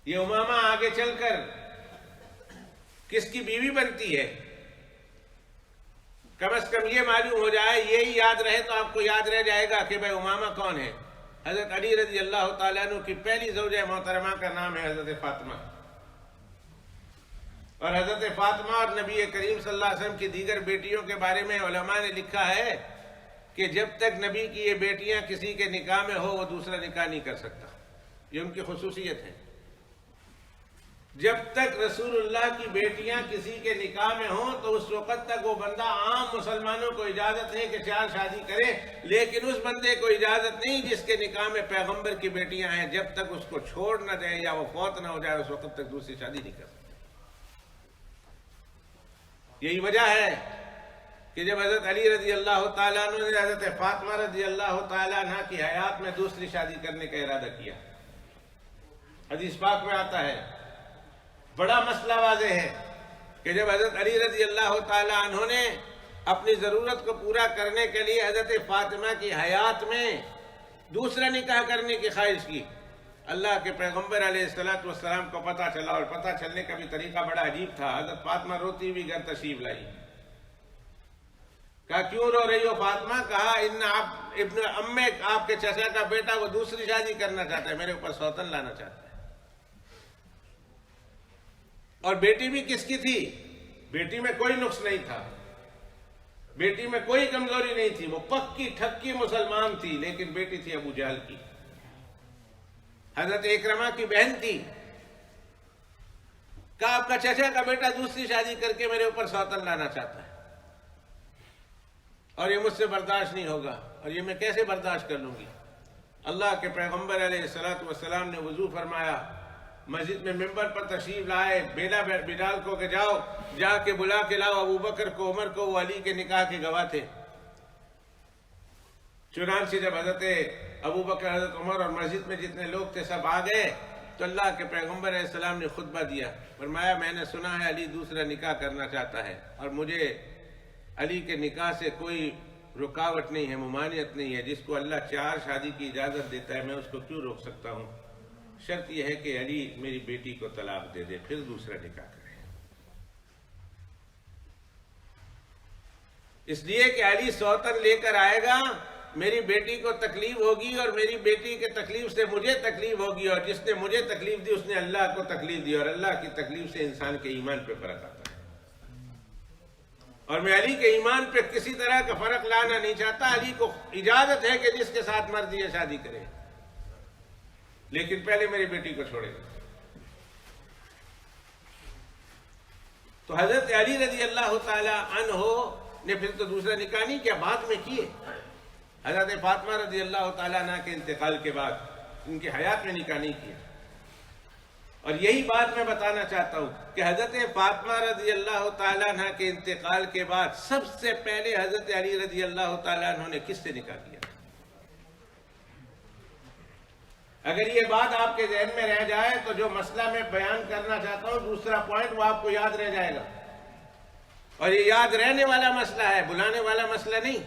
یہ امامہ آگے چل کر کس کی بیوی بنتی ہے؟ کم از کم یہ معلوم ہو جائے، یہی یاد رہے تو آپ کو یاد رہ جائے گا کہ بھائی امامہ کون ہے۔ حضرت علی رضی اللہ تعالیٰ عنہ کی پہلی زوجہ محترمہ کا نام ہے حضرت فاطمہ، اور حضرت فاطمہ اور نبی کریم صلی اللہ علیہ وسلم کی دیگر بیٹیوں کے بارے میں علماء نے لکھا ہے کہ جب تک نبی کی یہ بیٹیاں کسی کے نکاح میں ہو وہ دوسرا نکاح نہیں کر سکتا، یہ ان کی خصوصیت ہے۔ جب تک رسول اللہ کی بیٹیاں کسی کے نکاح میں ہوں تو اس وقت تک وہ بندہ، عام مسلمانوں کو اجازت ہے کہ 4 شادی کرے، لیکن اس بندے کو اجازت نہیں جس کے نکاح میں پیغمبر کی بیٹیاں ہیں، جب تک اس کو چھوڑ نہ دے یا وہ فوت نہ ہو جائے اس وقت تک دوسری شادی نہیں کر سکتے۔ یہی وجہ ہے کہ جب حضرت علی رضی اللہ تعالیٰ عنہ نے حضرت فاطمہ رضی اللہ تعالیٰ عنہ کی حیات میں دوسری شادی کرنے کا ارادہ کیا، حدیث پاک میں آتا ہے، بڑا مسئلہ واضح ہے کہ جب حضرت علی رضی اللہ تعالیٰ عنہ نے اپنی ضرورت کو پورا کرنے کے لیے حضرت فاطمہ کی حیات میں دوسرا نکاح کرنے کی خواہش کی، اللہ کے پیغمبر علیہ السلام کو پتہ چلا، اور پتہ چلنے کا بھی طریقہ بڑا عجیب تھا۔ حضرت فاطمہ روتی ہوئی گھر تشریف لائی، کہا کیوں رو رہی ہو فاطمہ؟ کہا ابن امے، آپ کے چچا کا بیٹا، وہ دوسری شادی کرنا چاہتا ہے، میرے اوپر سوتن لانا چاہتا ہے۔ اور بیٹی بھی کس کی تھی؟ بیٹی میں کوئی نقص نہیں تھا، بیٹی میں کوئی کمزوری نہیں تھی، وہ پکی ٹھکی مسلمان تھی، لیکن بیٹی تھی ابو جہل کی، حضرت اکرمہ کی بہن تھی۔ کہا آپ کا چچا کا بیٹا دوسری شادی کر کے میرے اوپر سوتن لانا چاہتا ہے، اور یہ مجھ سے برداشت نہیں ہوگا، اور یہ میں کیسے برداشت کر لوں گی؟ اللہ کے پیغمبر علیہ السلام نے وضو فرمایا، مسجد میں ممبر پر تشریف لائے، بلال کو کہ جاؤ جا کے بلا کے لاؤ ابو بکر کو، عمر کو، وہ علی کے نکاح کے گواہ تھے۔ چنانچہ جب حضرت ابو بکر، حضرت عمر اور مسجد میں جتنے لوگ تھے سب آ گئے تو اللہ کے پیغمبر علیہ السلام نے خطبہ دیا، فرمایا میں نے سنا ہے علی دوسرا نکاح کرنا چاہتا ہے، اور مجھے علی کے نکاح سے کوئی رکاوٹ نہیں ہے، ممانعت نہیں ہے، جس کو اللہ 4 شادی کی اجازت دیتا ہے میں اس کو کیوں روک سکتا ہوں؟ شرط یہ ہے کہ علی میری بیٹی کو طلاق دے دے، پھر دوسرا نکاح کرے۔ اس لیے کہ علی سوتن لے کر آئے گا، میری بیٹی کو تکلیف ہوگی، اور میری بیٹی کے تکلیف سے مجھے تکلیف ہوگی، اور جس نے مجھے تکلیف دی اس نے اللہ کو تکلیف دی، اور اللہ کی تکلیف سے انسان کے ایمان پہ فرق آتا ہے۔ اور میں علی کے ایمان پہ کسی طرح کا فرق لانا نہیں چاہتا، علی کو اجازت ہے کہ جس کے ساتھ مرضی ہے شادی کرے، لیکن پہلے میری بیٹی کو چھوڑے گا۔ تو حضرت علی رضی اللہ تعالی عنہ نے پھر تو دوسرا نکاح نہیں کیا، بعد میں کیے۔ حضرت فاطمہ رضی اللہ تعالیٰ عنہ کے انتقال کے بعد ان کی حیات میں نکاح نہیں کیا۔ اور یہی بات میں بتانا چاہتا ہوں کہ حضرت فاطمہ رضی اللہ تعالیٰ عنہ کے انتقال کے بعد سب سے پہلے حضرت علی رضی اللہ تعالیٰ عنہ نے کس سے نکاح کیا؟ اگر یہ بات آپ کے ذہن میں رہ جائے تو جو مسئلہ میں بیان کرنا چاہتا ہوں، دوسرا پوائنٹ، وہ آپ کو یاد رہ جائے گا، اور یہ یاد رہنے والا مسئلہ ہے، بلانے والا مسئلہ نہیں۔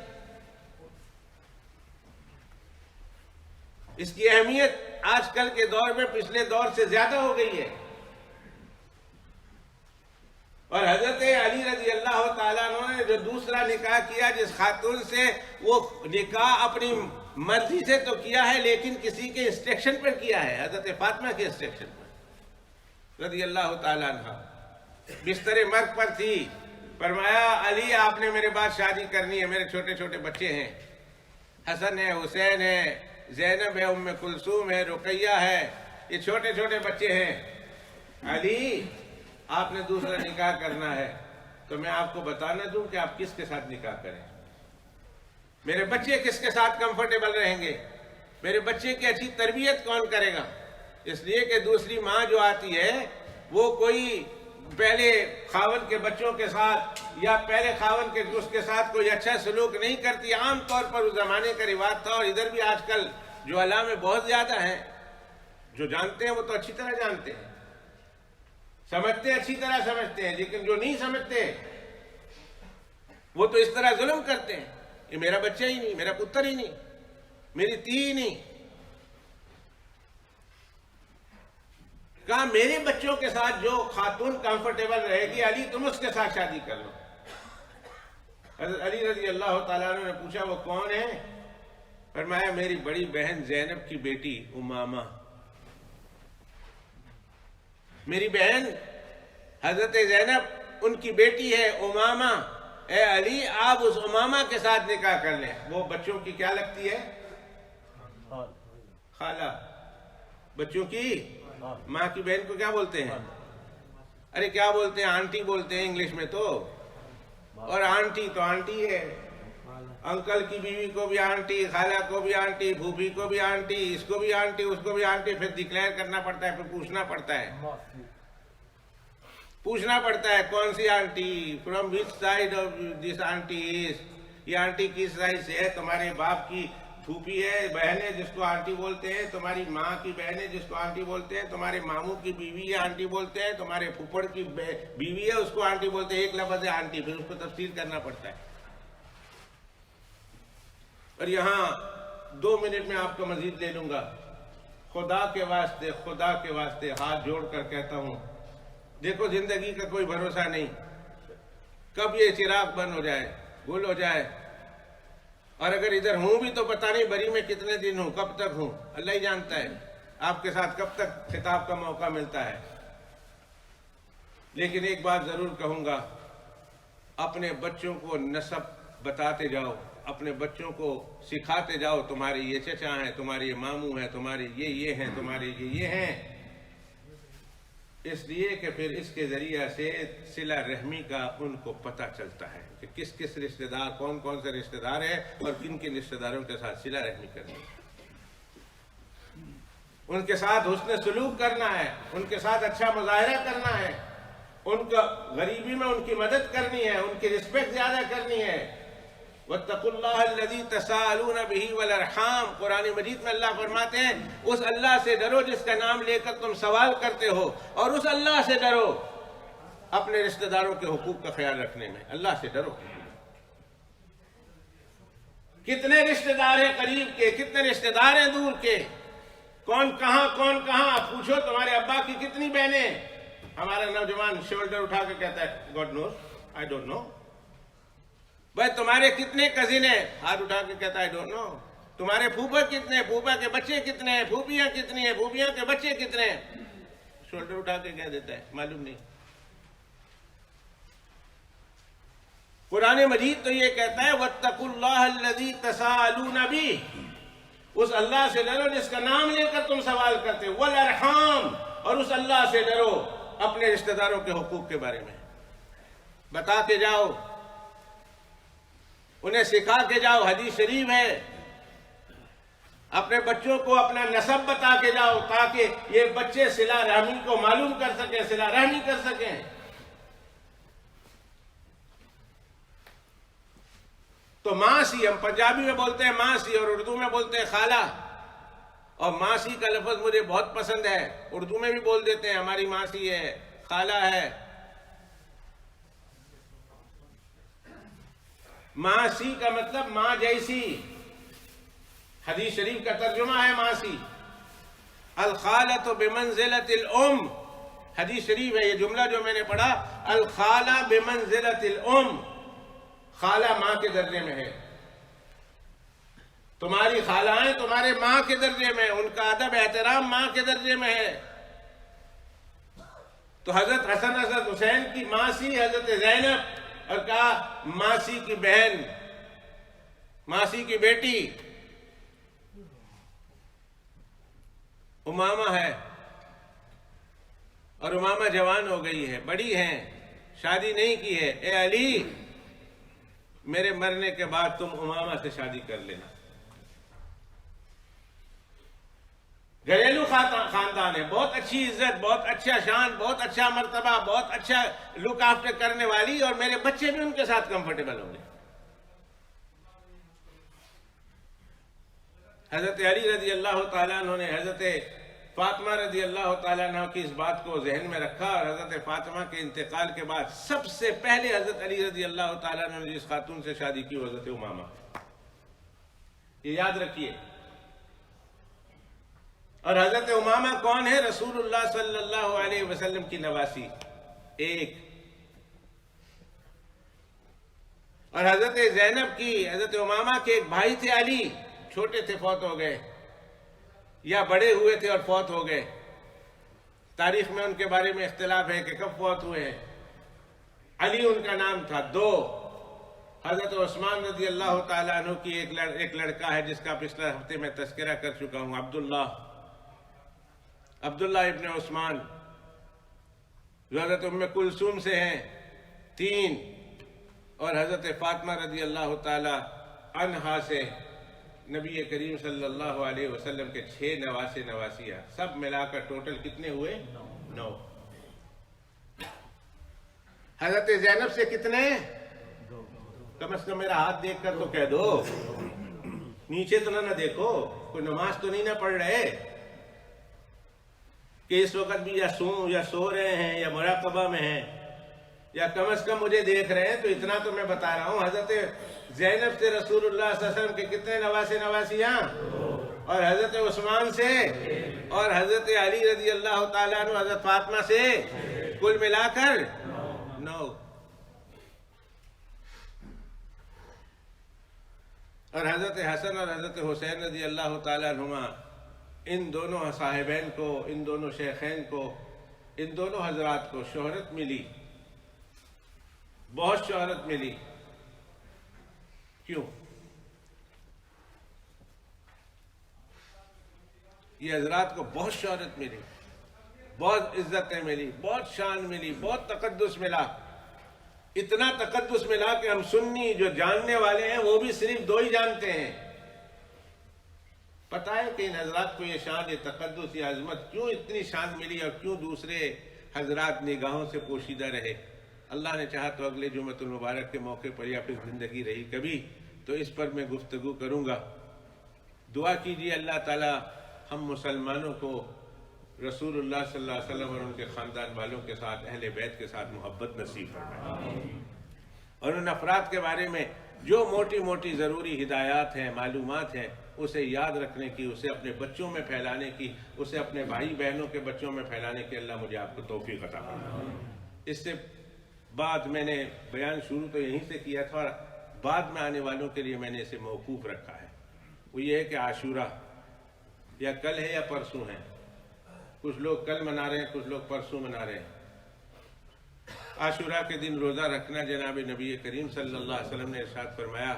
اس کی اہمیت آج کل کے دور میں پچھلے دور سے زیادہ ہو گئی ہے، اور حضرت علی رضی اللہ تعالیٰ عنہ نے جو دوسرا نکاح کیا، جس خاتون سے، وہ نکاح اپنی مرضی سے تو کیا ہے لیکن کسی کے انسٹرکشن پر کیا ہے، حضرت فاطمہ کے انسٹرکشن پر رضی اللہ تعالیٰ عنہ۔ بستر مرگ پر تھی، فرمایا علی آپ نے میرے بعد شادی کرنی ہے، میرے چھوٹے چھوٹے بچے ہیں، حسن ہے، حسین ہے، زینب ہے، ام کلثوم ہے، رقیہ ہے، یہ چھوٹے چھوٹے بچے ہیں، علی آپ نے دوسرا نکاح کرنا ہے تو میں آپ کو بتانا دوں کہ آپ کس کے ساتھ نکاح کریں، میرے بچے کس کے ساتھ کمفرٹیبل رہیں گے، میرے بچے کی اچھی تربیت کون کرے گا؟ اس لیے کہ دوسری ماں جو آتی ہے وہ کوئی پہلے خاوند کے بچوں کے ساتھ یا پہلے خاوند کے اس کے ساتھ کوئی اچھا سلوک نہیں کرتی. عام طور پر اس زمانے کا رواج تھا، اور ادھر بھی آج کل جو اللہ میں بہت زیادہ ہیں. جو جانتے ہیں وہ تو اچھی طرح جانتے ہیں، سمجھتے اچھی طرح سمجھتے ہیں، لیکن جو نہیں سمجھتے وہ تو اس طرح ظلم کرتے ہیں. یہ میرا بچہ ہی نہیں، میرا پتر ہی نہیں، میری تی ہی نہیں. کہا میرے بچوں کے ساتھ جو خاتون کمفرٹیبل رہے گی علی تم اس کے ساتھ شادی کر لو. حضرت علی رضی اللہ تعالیٰ عنہ نے پوچھا وہ کون ہے؟ فرمایا میری بڑی بہن زینب کی بیٹی امامہ. میری بہن حضرت زینب ان کی بیٹی ہے امامہ. اے علی آپ اس امامہ کے ساتھ نکاح کر لیں. وہ بچوں کی کیا لگتی ہے؟ خالہ. بچوں کی ماں کی بہن کو کیا بولتے ہیں؟ ارے کیا بولتے ہیں؟ آنٹی بولتے ہیں انگلش میں تو. اور آنٹی تو آنٹی ہے. انکل کی بیوی کو بھی آنٹی، خالہ کو بھی آنٹی، پھوپھی کو بھی آنٹی، اس کو بھی آنٹی، اس کو بھی آنٹی. پھر ڈکلیئر کرنا پڑتا ہے، پھر پوچھنا پڑتا ہے کون سی aunty, from which side of this aunty is. یہ آنٹی کس سائڈ سے ہے؟ تمہارے باپ کی پھوپھی ہے، بہن ہے جس کو آنٹی بولتے ہیں، تمہاری ماں کی بہن ہے جس کو آنٹی بولتے ہیں، تمہارے ماموں کی بیوی ہے آنٹی بولتے ہیں، تمہارے پھوپھڑ کی بیوی ہے اس کو آنٹی بولتے ہیں. ایک لفظ ہے آنٹی، پھر اس کو تفسیر کرنا پڑتا ہے. اور یہاں 2 منٹ میں آپ کو مزید لے لوں گا. خدا کے واسطے ہاتھ جوڑ کر کہتا ہوں، دیکھو زندگی کا کوئی بھروسہ نہیں. کب یہ چراغ بند ہو جائے، گل ہو جائے. اور اگر ادھر ہوں بھی تو پتہ نہیں بری میں کتنے دن ہوں، کب تک ہوں، اللہ ہی جانتا ہے آپ کے ساتھ کب تک خطاب کا موقع ملتا ہے. لیکن ایک بات ضرور کہوں گا، اپنے بچوں کو نسب بتاتے جاؤ، اپنے بچوں کو سکھاتے جاؤ تمہارے یہ چچا ہیں، تمہارے یہ ماموں ہیں، تمہارے یہ ہیں، تمہارے یہ ہیں. اس لیے کہ پھر اس کے ذریعہ سے صلہ رحمی کا ان کو پتہ چلتا ہے کہ کس کس رشتہ دار، کون کون سے رشتہ دار ہیں اور کن کن رشتہ داروں کے ساتھ صلہ رحمی کرنی ہے. ان کے ساتھ حسن سلوک کرنا ہے، ان کے ساتھ اچھا مظاہرہ کرنا ہے، ان کا غریبی میں ان کی مدد کرنی ہے، ان کی رسپیکٹ زیادہ کرنی ہے. وَاتَّقُوا اللَّهَ الَّذِي تَسَاءَلُونَ بِهِ وَالْأَرْحَامَ. قرآن مجید میں اللہ فرماتے ہیں اس اللہ سے ڈرو جس کا نام لے کر تم سوال کرتے ہو، اور اس اللہ سے ڈرو اپنے رشتہ داروں کے حقوق کا خیال رکھنے میں. اللہ سے ڈرو. کتنے رشتہ دار ہیں قریب کے، کتنے رشتہ دار ہیں دور کے، کون کہاں پوچھو تمہارے ابا کی کتنی بہنیں. ہمارا نوجوان شولڈر اٹھا کے کہتا ہے God knows, I don't know. بھائی تمہارے کتنے کزن ہیں؟ ہاتھ اٹھا کے کہتا ہے ڈونٹ نو. تمہارے پھوپھا کتنے ہیں، پھوپھا کے بچے کتنے ہیں، پھوپھیاں کتنی ہیں، پھوپھیاں کے بچے کتنے ہیں. شولڈر اٹھا کے کہہ دیتا ہے معلوم نہیں. قرآن مجید تو یہ کہتا ہے وَاتَّقُوا اللَّهَ الَّذِي تَسَاءَلُونَ بِهِ. اس اللہ سے ڈرو جس کا نام لے کر تم سوال کرتے ہو. وَالْأَرْحَامَ. اور اس اللہ سے ڈرو اپنے رشتہ داروں کے حقوق کے بارے میں بتاتے جاؤ، انہیں سکھا کے جاؤ. حدیث شریف ہے اپنے بچوں کو اپنا نسب بتا کے جاؤ تاکہ یہ بچے صلہ رحمی کو معلوم کر سکیں، صلہ رحمی کر سکیں. تو ماسی، ہم پنجابی میں بولتے ہیں ماسی اور اردو میں بولتے ہیں خالہ. اور ماسی کا لفظ مجھے بہت پسند ہے، اردو میں بھی بول دیتے ہیں ہماری ماسی ہے، خالہ ہے. ماسی کا مطلب ماں جیسی. حدیث شریف کا ترجمہ ہے ماسی. الخالۃ بمنزلۃ الام. حدیث شریف ہے یہ جملہ جو میں نے پڑھا، الخالہ بمنزلۃ الام. خالہ ماں کے درجے میں ہے. تمہاری خالائیں تمہارے ماں کے درجے میں، ان کا ادب احترام ماں کے درجے میں ہے. تو حضرت حسن حضرت حسین کی ماسی حضرت زینب، اور کہا ماسی کی بہن، ماسی کی بیٹی امامہ ہے. اور امامہ جوان ہو گئی ہے، بڑی ہیں، شادی نہیں کی ہے. اے علی میرے مرنے کے بعد تم امامہ سے شادی کر لینا. گھریلو خاندان ہے، بہت اچھی عزت، بہت اچھا شان، بہت اچھا مرتبہ، بہت اچھا لک آفٹر کرنے والی، اور میرے بچے بھی ان کے ساتھ کمفرٹیبل ہوں گے۔ حضرت علی رضی اللہ تعالیٰ عنہ نے حضرت فاطمہ رضی اللہ تعالیٰ عنہ کی اس بات کو ذہن میں رکھا، اور حضرت فاطمہ کے انتقال کے بعد سب سے پہلے حضرت علی رضی اللہ تعالیٰ عنہ نے جس خاتون سے شادی کی وہ حضرت امامہ، یہ یاد رکھیے۔ اور حضرت امامہ کون ہے؟ رسول اللہ صلی اللہ علیہ وسلم کی نواسی ایک۔ اور حضرت زینب کی، حضرت امامہ کے ایک بھائی تھے علی، چھوٹے تھے فوت ہو گئے، یا بڑے ہوئے تھے اور فوت ہو گئے، تاریخ میں ان کے بارے میں اختلاف ہے کہ کب فوت ہوئے ہیں۔ علی ان کا نام تھا۔ دو، حضرت عثمان رضی اللہ تعالیٰ عنہ کی ایک لڑکا ہے جس کا پچھلے ہفتے میں تذکرہ کر چکا ہوں، عبداللہ ابن عثمان، جو حضرت ام کلثوم سے ہیں، 3، اور حضرت فاطمہ رضی اللہ تعالی عنہا سے نبی کریم صلی اللہ علیہ وسلم کے 6 نواسیاں، سب ملا کر ٹوٹل کتنے ہوئے؟ 9۔ حضرت زینب سے کتنے؟ کم از کم میرا ہاتھ دیکھ کر تو کہہ دو، نیچے تو نہ دیکھو، کوئی نماز تو نہیں نہ پڑھ رہے کہ اس وقت بھی یا سو رہے ہیں یا مراقبہ میں ہیں، یا کم از کم مجھے دیکھ رہے ہیں۔ تو اتنا تو میں بتا رہا ہوں، حضرت زینب سے رسول اللہ صلی اللہ علیہ وسلم کے کتنے نواسیاں، اور حضرت عثمان سے اور حضرت علی رضی اللہ تعالیٰ عنہ حضرت فاطمہ سے کل ملا کر 9۔ اور حضرت حسن اور حضرت حسین رضی اللہ تعالیٰ عنہما، ان دونوں صاحبین کو، ان دونوں شیخین کو، ان دونوں حضرات کو شہرت ملی، بہت شہرت ملی۔ کیوں؟ یہ حضرات کو بہت شہرت ملی، بہت عزتیں ملی، بہت شان ملی، بہت تقدس ملا۔ اتنا تقدس ملا کہ ہم سنی جو جاننے والے ہیں وہ بھی صرف 2 ہی جانتے ہیں۔ پتہ ہے کہ ان حضرات کو یہ شان، یہ تقدس، یہ عظمت کیوں اتنی شان ملی، اور کیوں دوسرے حضرات نگاہوں سے پوشیدہ رہے؟ اللہ نے چاہا تو اگلے جمعۃ المبارک کے موقع پر، یا پھر زندگی رہی کبھی تو اس پر میں گفتگو کروں گا۔ دعا کیجیے اللہ تعالیٰ ہم مسلمانوں کو رسول اللہ صلی اللہ علیہ وسلم اور ان کے خاندان والوں کے ساتھ، اہل بیت کے ساتھ محبت نصیب فرمائے، اور ان افراد کے بارے میں جو موٹی موٹی ضروری ہدایات ہیں، معلومات ہیں، اسے یاد رکھنے کی، اسے اپنے بچوں میں پھیلانے کی، اسے اپنے بھائی بہنوں کے بچوں میں پھیلانے کی اللہ مجھے آپ کو توفیق عطا فرمائے۔ اس سے بعد میں نے بیان شروع تو یہیں سے کیا تھا، اور بعد میں آنے والوں کے لیے میں نے اسے موقوف رکھا ہے۔ وہ یہ ہے کہ عاشورہ یا کل ہے یا پرسوں ہے، کچھ لوگ کل منا رہے ہیں، کچھ لوگ پرسوں منا رہے ہیں۔ عاشورہ کے دن روزہ رکھنا، جناب نبی کریم صلی اللہ علیہ وسلم نے ارشاد فرمایا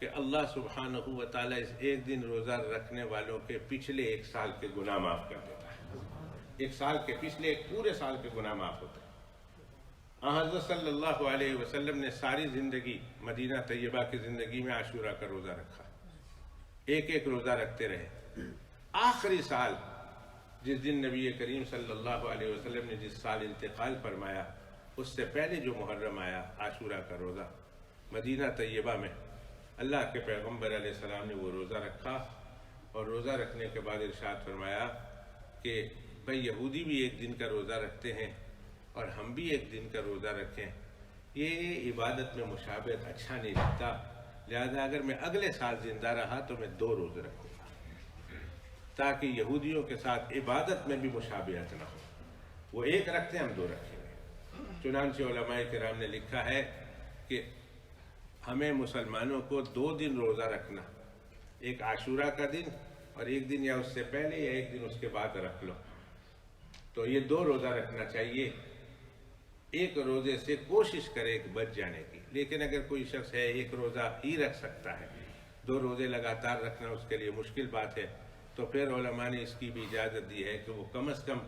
کہ اللہ سبحانہ و تعالیٰ اس ایک دن روزہ رکھنے والوں کے پچھلے 1 سال کے گناہ معاف کر دیتا ہے۔ 1 سال کے پچھلے ایک پورے سال کے گناہ معاف ہوتے ہیں۔ حضرت صلی اللہ علیہ وسلم نے ساری زندگی، مدینہ طیبہ کی زندگی میں عاشورہ کا روزہ رکھا، ایک روزہ رکھتے رہے۔ آخری سال جس دن نبی کریم صلی اللہ علیہ وسلم نے جس سال انتقال فرمایا، اس سے پہلے جو محرم آیا، عاشورہ کا روزہ، مدینہ طیبہ میں اللہ کے پیغمبر علیہ السلام نے وہ روزہ رکھا، اور روزہ رکھنے کے بعد ارشاد فرمایا کہ بھئی یہودی بھی ایک دن کا روزہ رکھتے ہیں اور ہم بھی ایک دن کا روزہ رکھیں، یہ عبادت میں مشابہت اچھا نہیں لگتا، لہذا اگر میں اگلے سال زندہ رہا تو میں 2 روزے رکھوں گا، تاکہ یہودیوں کے ساتھ عبادت میں بھی مشابہت نہ ہو۔ وہ 1 رکھتے ہیں، ہم 2 رکھیں گے۔ چنانچہ علماء کرام نے لکھا ہے کہ ہمیں مسلمانوں کو 2 دن روزہ رکھنا، ایک عاشورہ کا دن اور ایک دن یا اس سے پہلے یا ایک دن اس کے بعد رکھ لو، تو یہ 2 روزہ رکھنا چاہیے۔ ایک روزے سے کوشش کرے کہ بچ جانے کی، لیکن اگر کوئی شخص ہے 1 روزہ ہی رکھ سکتا ہے، 2 روزے لگاتار رکھنا اس کے لیے مشکل بات ہے، تو پھر علماء نے اس کی بھی اجازت دی ہے کہ وہ کم از کم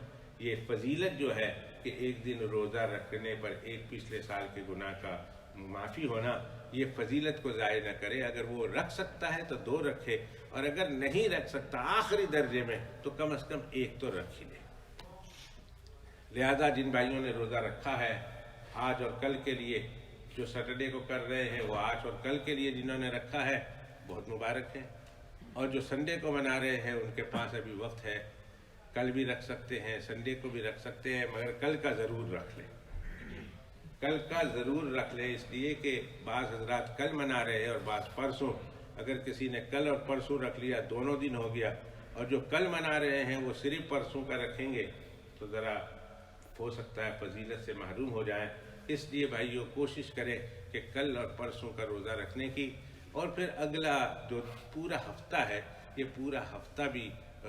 یہ فضیلت جو ہے کہ 1 دن روزہ رکھنے پر ایک پچھلے سال کے گناہ کا معافی ہونا یہ فضیلت کو ضائع نہ کرے. اگر وہ رکھ سکتا ہے تو 2 رکھے، اور اگر نہیں رکھ سکتا آخری درجے میں تو کم از کم 1 تو رکھ ہی لے. لہذا جن بھائیوں نے روزہ رکھا ہے آج اور کل کے لیے، جو سیٹرڈے کو کر رہے ہیں وہ آج اور کل کے لیے جنہوں نے رکھا ہے بہت مبارک ہے، اور جو سنڈے کو منا رہے ہیں ان کے پاس ابھی وقت ہے، کل بھی رکھ سکتے ہیں، سنڈے کو بھی رکھ سکتے ہیں، مگر کل کا ضرور رکھ لیں. کل کا ضرور رکھ لیں، اس لیے کہ بعض حضرات کل منا رہے ہیں اور بعض پرسوں. اگر کسی نے کل اور پرسوں رکھ لیا، دونوں دن ہو گیا، اور جو کل منا رہے ہیں وہ صرف پرسوں کا رکھیں گے تو ذرا ہو سکتا ہے فضیلت سے محروم ہو جائیں. اس لیے بھائیوں کوشش کریں کہ کل اور پرسوں کا روزہ رکھنے کی، اور پھر اگلا جو پورا ہفتہ ہے یہ پورا ہفتہ بھی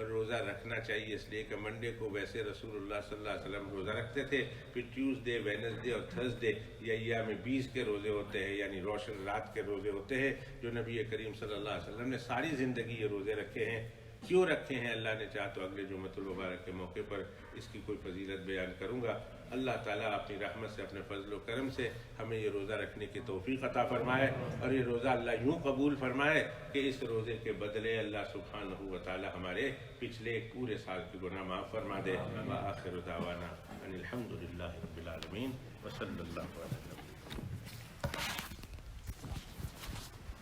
روزہ رکھنا چاہیے. اس لیے کہ منڈے کو ویسے رسول اللہ صلی اللہ علیہ وسلم روزہ رکھتے تھے، پھر ٹیوزڈے، وینسڈے اور تھرسڈے یہ ایام 20 کے روزے ہوتے ہیں، یعنی روشن رات کے روزے ہوتے ہیں، جو نبی کریم صلی اللہ علیہ وسلم نے ساری زندگی یہ روزے رکھے ہیں. کیوں رکھے ہیں اللہ نے چاہا تو اگلے جمعۃ المبارک کے موقع پر اس کی کوئی فضیلت بیان کروں گا. اللہ تعالیٰ اپنی رحمت سے، اپنے فضل و کرم سے ہمیں یہ روزہ رکھنے کی توفیق عطا فرمائے، اور یہ روزہ اللہ یوں قبول فرمائے کہ اس روزے کے بدلے اللہ سبحانہ و تعالیٰ ہمارے پچھلے پورے سال کی گناہ معاف فرما دے. وآخر دعوانا ان الحمد للہ رب العالمین وصلی اللہ علیہ وسلم.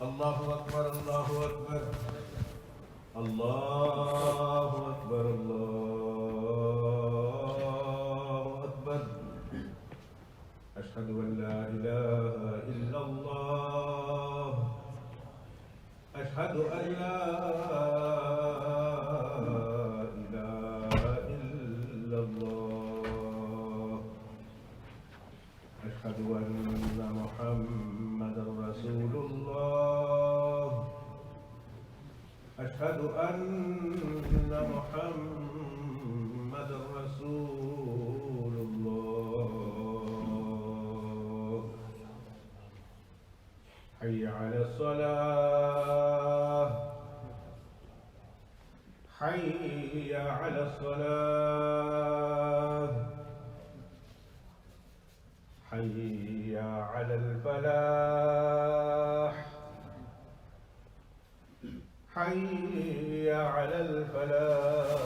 اللہ اکبر، اللہ اکبر، اللہ اکبر، اللہ اکبر. اشہد ان لا الہ الا اللہ، اشہد ان لا الہ الا اللہ، اشہد ان محمد رسول اللہ، اشہد ان محمد رسول اللہ. حي على الصلاة، حي على الصلاة، حي على الفلاح، حي على الفلاح.